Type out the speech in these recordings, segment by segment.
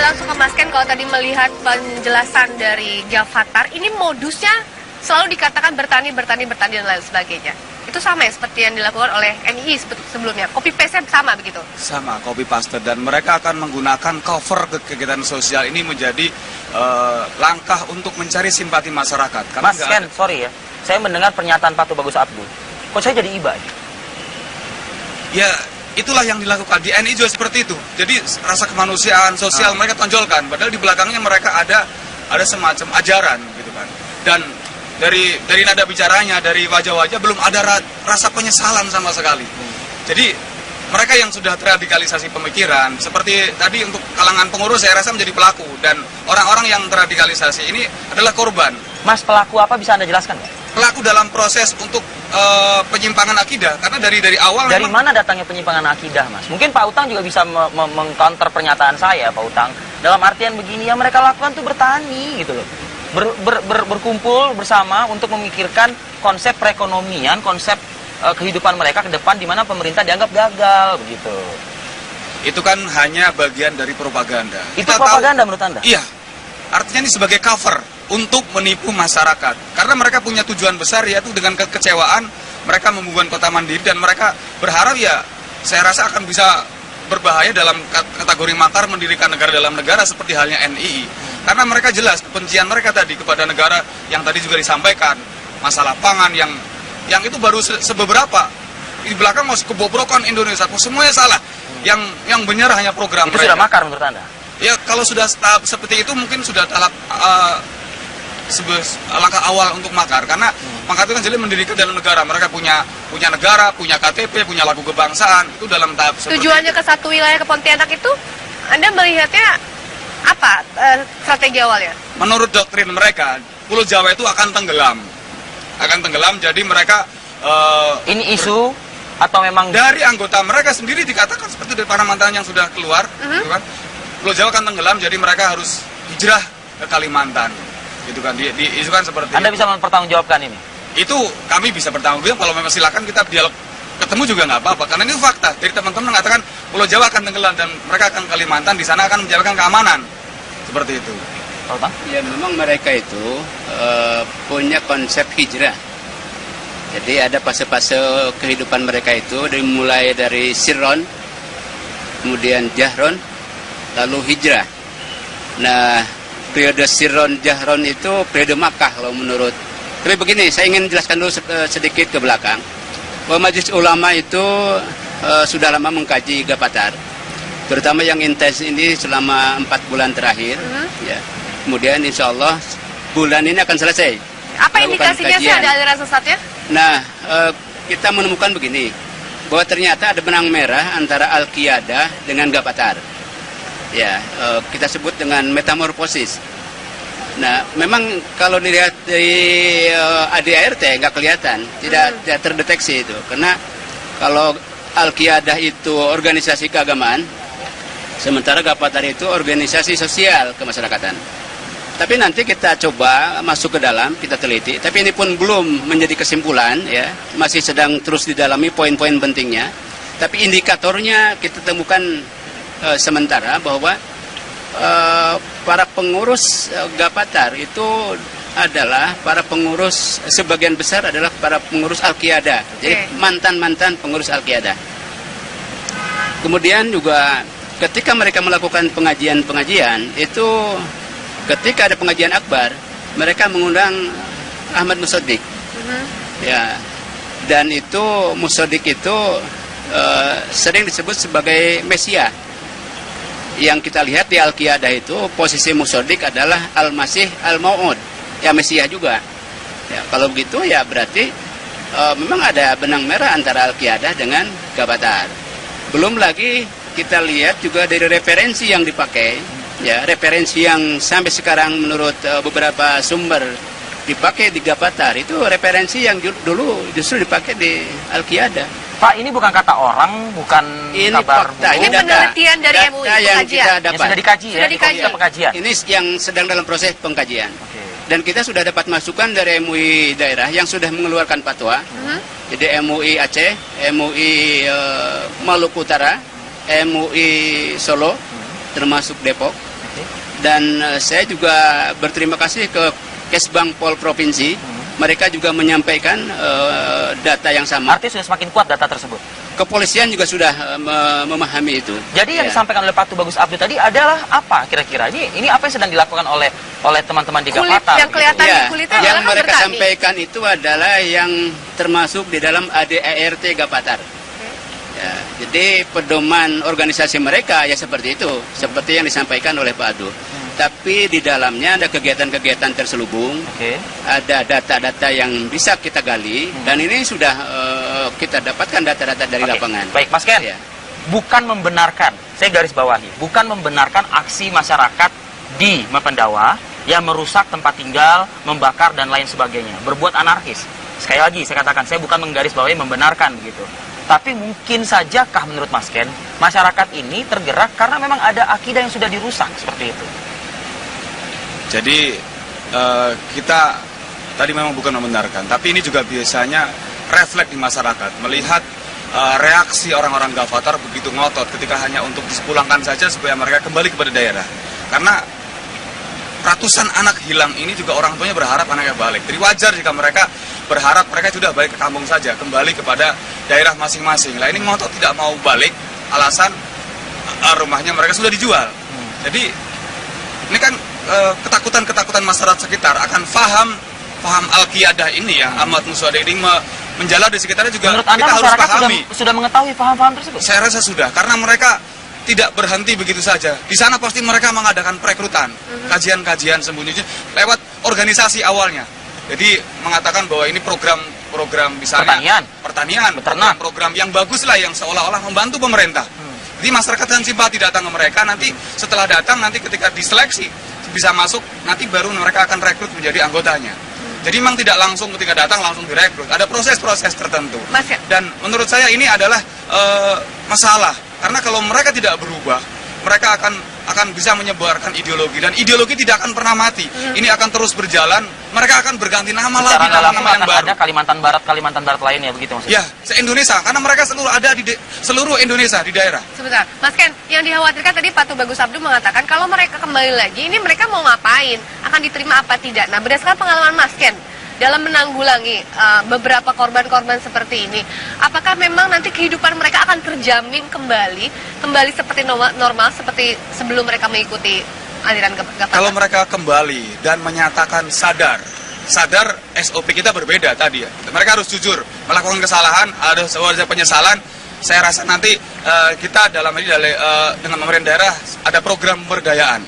langsung ke Mas Ken, kalau tadi melihat penjelasan dari Gavatar, ini modusnya selalu dikatakan bertani dan lain sebagainya. Itu sama ya seperti yang dilakukan oleh NII sebelumnya, copy paste sama begitu? Sama, copy paste, dan mereka akan menggunakan cover kegiatan sosial ini menjadi langkah untuk mencari simpati masyarakat. Karena Mas Ken, sorry ya, saya mendengar pernyataan Pak Tubagus Abdul, kok saya jadi iba? Ya, itulah yang dilakukan di NII juga seperti itu. Jadi rasa kemanusiaan sosial mereka tonjolkan, padahal di belakangnya mereka ada semacam ajaran gitu kan. Dan dari nada bicaranya, dari wajah-wajah belum ada rasa penyesalan sama sekali. Jadi mereka yang sudah terradikalisasi pemikiran, seperti tadi untuk kalangan pengurus saya rasa menjadi pelaku, dan orang-orang yang terradikalisasi ini adalah korban. Mas, pelaku apa bisa Anda jelaskan nggak? Pelaku dalam proses untuk penyimpangan akidah, karena dari awal dari mana datangnya penyimpangan akidah, Mas? Mungkin Pak Utang juga bisa mengcounter pernyataan saya, Pak Utang. Dalam artian begini, yang mereka lakukan tuh bertani gitu loh. Berkumpul bersama untuk memikirkan konsep perekonomian, konsep kehidupan mereka ke depan, di mana pemerintah dianggap gagal begitu. Itu kan hanya bagian dari propaganda. Itu propaganda menurut Anda? Iya. Artinya ini sebagai cover untuk menipu masyarakat. Karena mereka punya tujuan besar, yaitu dengan kekecewaan mereka membubarkan kota Mandiri, dan mereka berharap ya saya rasa akan bisa berbahaya dalam kategori makar mendirikan negara dalam negara seperti halnya NII. Karena mereka jelas kebencian mereka tadi kepada negara yang tadi juga disampaikan, masalah pangan yang itu baru sebeberapa. Di belakang masih kebobrokan Indonesia, semuanya salah. Yang benar hanya program itu mereka. Sudah makar menurut Anda? Ya, kalau sudah tahap seperti itu mungkin sudah tahap langkah awal untuk makar. Karena makar itu kan jadi mendirikan dalam negara. Mereka punya negara, punya KTP, punya lagu kebangsaan. Itu dalam tahap seperti tujuannya itu. ke satu wilayah, ke Pontianak itu, Anda melihatnya apa strategi awalnya? Menurut doktrin mereka, Pulau Jawa itu akan tenggelam. Jadi mereka ini isu atau memang dari anggota mereka sendiri dikatakan seperti dari para mantan yang sudah keluar, gitu kan? Pulau Jawa akan tenggelam, jadi mereka harus hijrah ke Kalimantan, gitu kan? Itu kan seperti. Anda bisa mempertanggungjawabkan ini? Itu kami bisa bertanggungjawab. Kalau memang silakan kita dialog, ketemu juga nggak apa-apa, karena ini fakta. Dari teman-teman mengatakan Pulau Jawa akan tenggelam dan mereka akan ke Kalimantan, di sana akan menjalankan keamanan, seperti itu. Ya, memang mereka itu punya konsep hijrah. Jadi ada fase-fase kehidupan mereka itu, dimulai dari Sirron, kemudian Jahron, lalu hijrah. Nah, periode Sirron Jahron itu periode Makkah kalau menurut. Tapi begini, saya ingin jelaskan dulu sedikit ke belakang. Bahwa Majelis Ulama itu sudah lama mengkaji Gavatar, terutama yang intens ini selama 4 bulan terakhir. Ya. Kemudian insya Allah bulan ini akan selesai. Apa indikasinya sih ada aliran sesatnya? Nah, kita menemukan begini, bahwa ternyata ada benang merah antara Al-Qiyadah dengan Gavatar. Ya, kita sebut dengan metamorfosis. Nah, memang kalau dilihat dari ADART nggak kelihatan, tidak terdeteksi itu. Karena kalau Al-Qiyadah itu organisasi keagamaan, sementara Gavatar itu organisasi sosial kemasyarakatan. Tapi nanti kita coba masuk ke dalam, kita teliti. Tapi ini pun belum menjadi kesimpulan, ya, masih sedang terus didalami poin-poin pentingnya. Tapi indikatornya kita temukan sementara bahwa para pengurus Gavatar itu adalah para pengurus, sebagian besar adalah para pengurus Al-Qiyadah. Jadi mantan-mantan pengurus Al-Qiyadah. Kemudian juga ketika mereka melakukan pengajian-pengajian itu, ketika ada pengajian akbar, mereka mengundang Ahmad Musaddiq. Ya, dan itu Musaddiq itu sering disebut sebagai Mesia. Yang kita lihat di Al-Qiyadah itu posisi Musaddiq adalah Al-Masih Al-Mau'ud, ya Mesia juga. Ya, kalau begitu ya berarti memang ada benang merah antara Al-Qiyadah dengan Gavatar. Belum lagi kita lihat juga dari referensi yang dipakai. Ya, referensi yang sampai sekarang menurut beberapa sumber dipakai di Gavatar itu referensi yang dulu justru dipakai di Al-Qiyadah. Pak, ini bukan kata orang, bukan ini kabar fakta, ini penelitian dari MUI, yang kita dapat. Yang sudah dikaji, sudah dikaji. Pengkajian. Ini yang sedang dalam proses pengkajian. Okay. Dan kita sudah dapat masukan dari MUI daerah yang sudah mengeluarkan fatwa. Jadi MUI Aceh, MUI Maluku Utara, MUI Solo, termasuk Depok. Dan saya juga berterima kasih ke Kesbang Pol Provinsi. Mereka juga menyampaikan data yang sama. Artinya sudah semakin kuat data tersebut. Kepolisian juga sudah memahami itu. Jadi yang disampaikan oleh Pak Tubagus Abdul tadi adalah apa kira-kira? Ini apa yang sedang dilakukan oleh teman-teman di Kulit Gavatar? yang kelihatan di kulitnya yang adalah kan mereka bertani. sampaikan itu adalah yang termasuk di dalam ADART Gavatar. Ya, jadi pedoman organisasi mereka ya seperti itu, seperti yang disampaikan oleh Pak Abdul. Tapi di dalamnya ada kegiatan-kegiatan terselubung, ada data-data yang bisa kita gali, dan ini sudah kita dapatkan data-data dari lapangan. Baik, Mas Ken. Ya. Bukan membenarkan, saya garis bawahi, bukan membenarkan aksi masyarakat di Mependawa yang merusak tempat tinggal, membakar dan lain sebagainya, berbuat anarkis. Sekali lagi saya katakan, saya bukan menggarisbawahi membenarkan begitu. Tapi mungkin sajakah menurut Mas Ken, masyarakat ini tergerak karena memang ada akidah yang sudah dirusak seperti itu? Jadi kita tadi memang bukan membenarkan, tapi ini juga biasanya refleks di masyarakat melihat reaksi orang-orang Gavatar begitu ngotot ketika hanya untuk dipulangkan saja supaya mereka kembali kepada daerah. Karena ratusan anak hilang ini juga orang tuanya berharap anaknya balik. Jadi wajar jika mereka berharap mereka sudah balik ke kampung saja, kembali kepada daerah masing-masing. Lah ini ngotot tidak mau balik, alasan rumahnya mereka sudah dijual. Jadi ini kan ketakutan-ketakutan masyarakat sekitar akan paham Al-Qiyadah ini ya, Ahmad Muswada ini menjalar di sekitarnya juga. Menurut Anda kita harus masyarakat pahami. sudah mengetahui paham-paham tersebut? Saya rasa sudah, karena mereka tidak berhenti begitu saja. Di sana pasti mereka mengadakan perekrutan, kajian-kajian sembunyi lewat organisasi awalnya. Jadi mengatakan bahwa ini program misalnya pertanian, program yang bagus lah, yang seolah-olah membantu pemerintah. Jadi masyarakat dan simpati datang ke mereka, nanti setelah datang, nanti ketika diseleksi bisa masuk, nanti baru mereka akan rekrut menjadi anggotanya. Jadi memang tidak langsung ketika datang langsung direkrut, ada proses-proses tertentu. Dan menurut saya ini adalah masalah, karena kalau mereka tidak berubah, mereka akan bisa menyebarkan ideologi, dan ideologi tidak akan pernah mati. Ini akan terus berjalan, mereka akan berganti nama lagi, nama-nama yang baru. Ada Kalimantan Barat lainnya begitu maksudnya? Ya, se-Indonesia, karena mereka ada di seluruh Indonesia di daerah. Sebentar, Mas Ken, yang dikhawatirkan tadi Pak Tubagus Abdul mengatakan kalau mereka kembali lagi, ini mereka mau ngapain? Akan diterima apa tidak? Nah, berdasarkan pengalaman Mas Ken, dalam menanggulangi beberapa korban-korban seperti ini, apakah memang nanti kehidupan mereka akan terjamin kembali seperti normal seperti sebelum mereka mengikuti aliran Gavatar? Kalau mereka kembali dan menyatakan sadar SOP kita berbeda tadi ya. Mereka harus jujur melakukan kesalahan, ada sebuah penyesalan. Saya rasa nanti kita dalam ini dengan pemerintah daerah ada program pemberdayaan,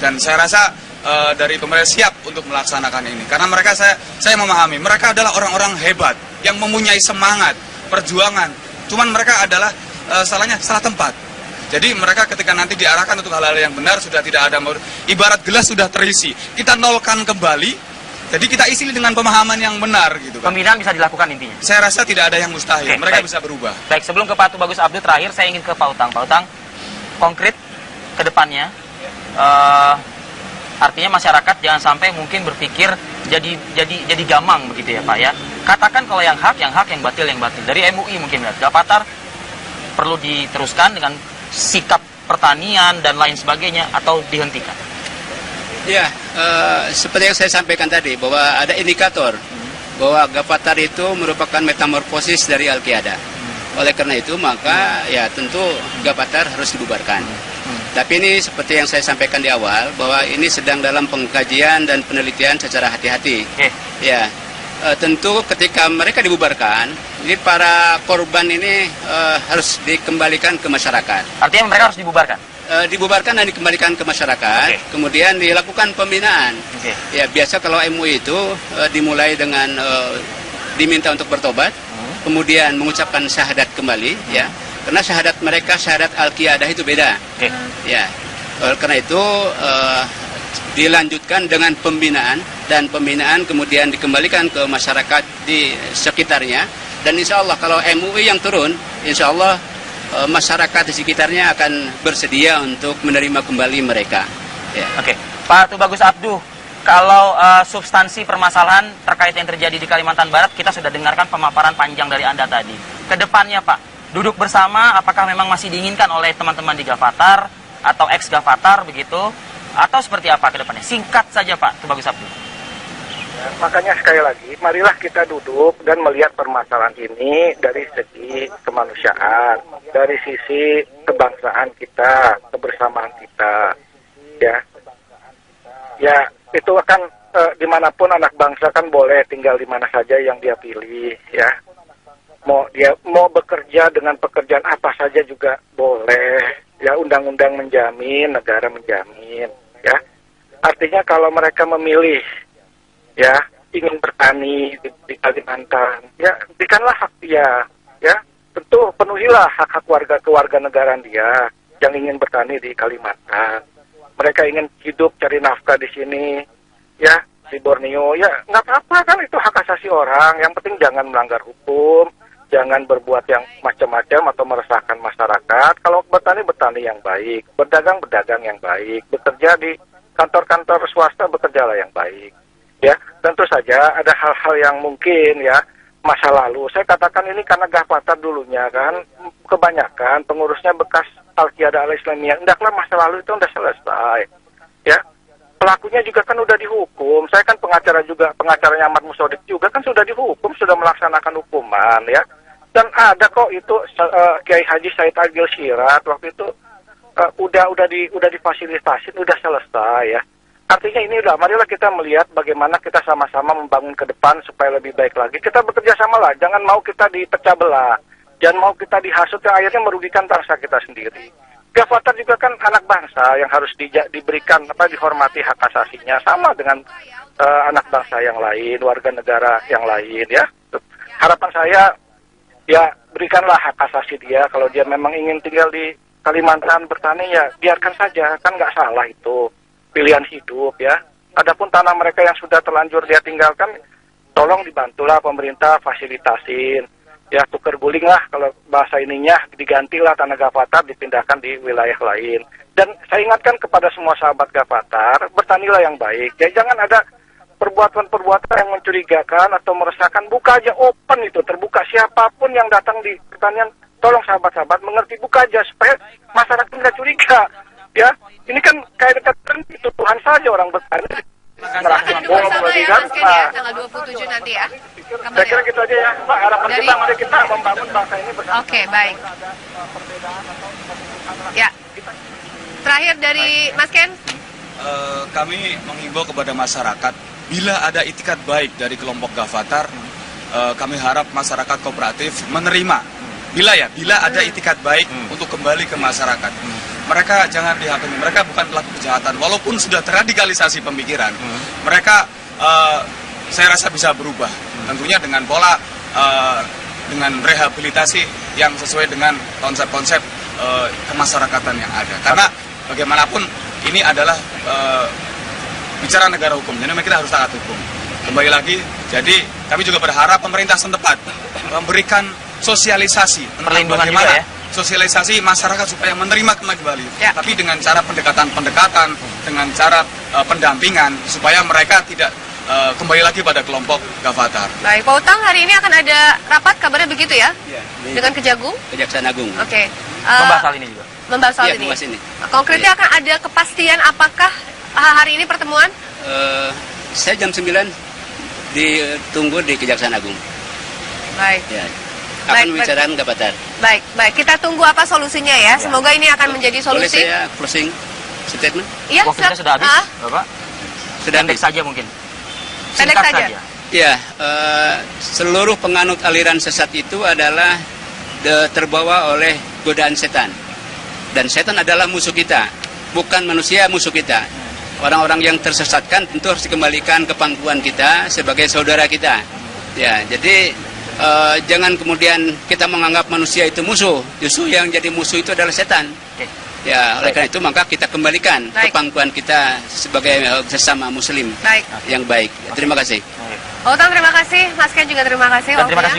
dan saya rasa dari pemerintah siap untuk melaksanakan ini, karena mereka saya memahami mereka adalah orang-orang hebat yang mempunyai semangat perjuangan, cuman mereka adalah salah tempat. Jadi mereka ketika nanti diarahkan untuk hal-hal yang benar sudah tidak ada, ibarat gelas sudah terisi, kita nolkan kembali, jadi kita isi dengan pemahaman yang benar gitu kan. Pembinaan bisa dilakukan intinya? Saya rasa tidak ada yang mustahil, mereka bisa berubah. Baik, sebelum ke Pak Tubagus Abdul terakhir, saya ingin ke Pak Utang. Pak Utang, konkret ke depannya, artinya masyarakat jangan sampai mungkin berpikir jadi gamang begitu ya Pak ya. Katakan kalau yang hak, yang batil, yang batil. Dari MUI mungkin Gavatar perlu diteruskan dengan sikap pertanian dan lain sebagainya atau dihentikan? Ya, seperti yang saya sampaikan tadi bahwa ada indikator bahwa Gavatar itu merupakan metamorfosis dari Al-Qiyadah. Oleh karena itu maka ya tentu Gavatar harus dibubarkan. Tapi ini seperti yang saya sampaikan di awal bahwa ini sedang dalam pengkajian dan penelitian secara hati-hati. Ya, tentu ketika mereka dibubarkan, ini para korban ini harus dikembalikan ke masyarakat. Artinya mereka harus dibubarkan? Dibubarkan dan dikembalikan ke masyarakat, kemudian dilakukan pembinaan. Ya, biasa kalau MUI itu dimulai dengan diminta untuk bertobat, kemudian mengucapkan syahadat kembali, ya. Karena syahadat mereka, syahadat Al-Qiyadah itu beda. Ya, karena itu dilanjutkan dengan pembinaan, dan pembinaan kemudian dikembalikan ke masyarakat di sekitarnya. Dan insya Allah kalau MUI yang turun, insya Allah masyarakat di sekitarnya akan bersedia untuk menerima kembali mereka. Ya. Pak Tubagus Abdul, kalau substansi permasalahan terkait yang terjadi di Kalimantan Barat, kita sudah dengarkan pemaparan panjang dari Anda tadi. Kedepannya Pak, duduk bersama, apakah memang masih diinginkan oleh teman-teman di Gavatar atau ex-Gavatar begitu, Atau seperti apa ke depannya? Singkat saja Pak Tubagus Abdul. Ya, makanya sekali lagi, marilah kita duduk dan melihat permasalahan ini dari segi kemanusiaan, dari sisi kebangsaan kita, kebersamaan kita, ya. Ya, itu akan dimanapun anak bangsa kan boleh tinggal di mana saja yang dia pilih, ya. Mau bekerja dengan pekerjaan apa saja juga boleh, ya. Undang-undang menjamin, negara menjamin, ya. Artinya kalau mereka memilih, ya, ingin bertani di Kalimantan, ya, berikanlah hak dia, ya, tentu penuhilah hak-hak kewarga negaraan dia yang ingin bertani di Kalimantan. Mereka ingin hidup cari nafkah di sini, ya, di Borneo, ya, nggak apa-apa kan, itu hak asasi orang. Yang penting jangan melanggar hukum, jangan berbuat yang macam-macam atau meresahkan masyarakat. Kalau bertani yang baik, berdagang yang baik, bekerja di kantor-kantor swasta bekerjalah yang baik. Ya, tentu saja ada hal-hal yang mungkin, ya, masa lalu. Saya katakan ini karena Gavatar dulunya kan kebanyakan pengurusnya bekas Al-Qiyadah Al-Islamiyah. Hendaklah masa lalu itu udah selesai. Ya. Pelakunya juga kan udah dihukum. Saya kan pengacaranya Ahmad Musodik juga kan sudah dihukum, sudah melaksanakan hukuman, ya. Dan ada kok itu Kiai Haji Said Agil Sirat waktu itu udah difasilitasi, udah selesai, ya. Artinya ini marilah kita melihat bagaimana kita sama-sama membangun ke depan supaya lebih baik lagi. Kita bekerja sama lah, jangan mau kita dipecah belah, jangan mau kita dihasut yang akhirnya merugikan bangsa kita sendiri. Gavatar juga kan anak bangsa yang harus diberikan dihormati hak asasinya sama dengan anak bangsa yang lain, warga negara yang lain, ya. Harapan saya, ya, berikanlah hak asasi dia. Kalau dia memang ingin tinggal di Kalimantan bertani, ya biarkan saja, kan nggak salah itu. Pilihan hidup, ya. Adapun tanah mereka yang sudah terlanjur dia tinggalkan, tolong dibantulah pemerintah fasilitasin. Ya, tuker guling lah kalau bahasa ininya, digantilah tanah Gavatar dipindahkan di wilayah lain. Dan saya ingatkan kepada semua sahabat Gavatar, bertanilah yang baik. Ya, jangan ada perbuatan-perbuatan yang mencurigakan atau meresahkan. Buka aja open itu, terbuka siapapun yang datang di pertanian. Tolong sahabat-sahabat mengerti, buka aja supaya masyarakat nggak curiga. Ya, ini kan kayak dekat itu Tuhan saja orang bertani. Akan duduk bersama ya Mas Ken ya, tanggal 27 nanti ya. Saya kira gitu aja ya, Pak. Harapan kita, mari kita membangun bangsa ini bersama. Oke, baik. Ya. Terakhir dari Mas Ken. Kami menghimbau kepada masyarakat, bila ada itikat baik dari kelompok Gavatar, kami harap masyarakat kooperatif menerima. Bila ada itikat baik untuk kembali ke masyarakat. Mereka jangan dihakimi, mereka bukan pelaku kejahatan. Walaupun sudah terradikalisasi pemikiran, mereka saya rasa bisa berubah. Tentunya dengan pola, dengan rehabilitasi yang sesuai dengan konsep-konsep kemasyarakatan yang ada. Karena bagaimanapun ini adalah bicara negara hukum, jadi kita harus taat hukum. Kembali lagi, jadi kami juga berharap pemerintah setempat memberikan sosialisasi tentang perlindungan bagaimana juga, ya? Sosialisasi masyarakat supaya menerima kembali, Ya. tapi dengan cara pendekatan, dengan cara pendampingan supaya mereka tidak kembali lagi pada kelompok Gavatar. Baik, Pak Utang, hari ini akan ada rapat, kabarnya begitu ya? Ya, Dengan Kejagung? Kejaksaan Agung. Oke. Membahas hal ini juga. Membahas soal Iya, ini. membahas ini. Konkretnya akan ada kepastian apakah hari ini pertemuan? Saya jam 9 ditunggu di Kejaksaan Agung. Baik. Ya. Baik, Akan membicarakan Gavatar. Baik. Kita tunggu apa solusinya ya. Semoga ini akan menjadi Boleh solusi. saya closing statement? Iya, Waktu kita sudah habis, Ah, Bapak. Sudah Pendek habis. saja mungkin. Pendek Singkat saja. Ya, seluruh penganut aliran sesat itu adalah terbawa oleh godaan setan. Dan setan adalah musuh kita, bukan manusia musuh kita. Orang-orang yang tersesatkan tentu harus dikembalikan ke pangkuan kita sebagai saudara kita. Ya, jadi jangan kemudian kita menganggap manusia itu musuh. Justru yang jadi musuh itu adalah setan. Oke. Ya, oleh karena itu maka kita kembalikan ke Baik. pangkuan kita sebagai sesama muslim Baik. yang baik. Terima kasih. Pak Utang terima kasih, Mas Ken juga terima kasih Dan terima waktunya. kasih